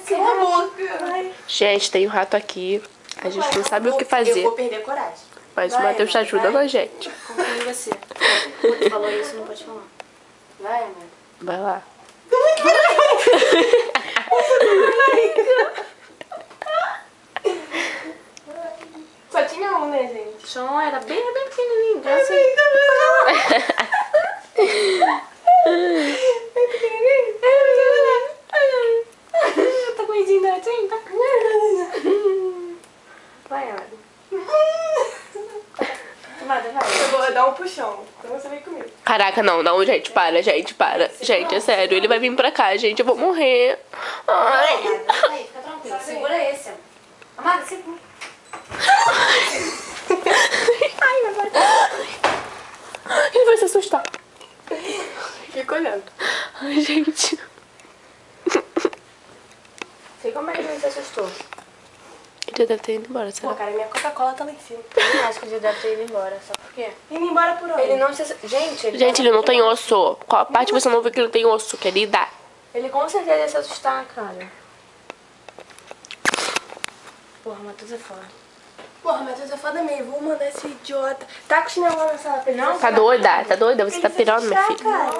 cala a boca. Gente, tem um rato aqui. A gente não sabe o que fazer. Eu vou perder a coragem. Mas o Matheus tá ajudando a gente. Confio em você. Quando falou isso, não pode falar. Vai, amor. Vai lá. Só tinha um, né, gente? Só um, era bem pequenininho. Bem pequenininho. Tá coisinha assim, tá? Vai, Amada. Amada, vai. Eu vou dar um puxão. Então você vem comigo. Caraca, não, gente, para, gente, para. Gente, é sério, ele vai vir pra cá, gente, eu vou morrer. Ai. Amada, fica tranquila. Segura esse, amor. Amada, segura. Ai, agora. Ele vai se assustar. Fica olhando. Ai, gente. Sei como é que ele se assustou. Ele já deve ter ido embora, Pô, será? cara, minha Coca-Cola tá lá em cima. Eu acho que ele já deve ter ido embora, sabe por quê? Indo embora por onde? Ele não se... Gente, Gente, ele não tem osso. Qual a parte você não vê que ele tem osso, querida? Ele com certeza ia se assustar, cara. Porra, Matheus é foda. Porra, Matheus é foda mesmo. Vou mandar esse idiota. Tá com o chinelo lá na sala pra ele. Tá doida? Tá doida? Você tá pirando, minha filha? Cara.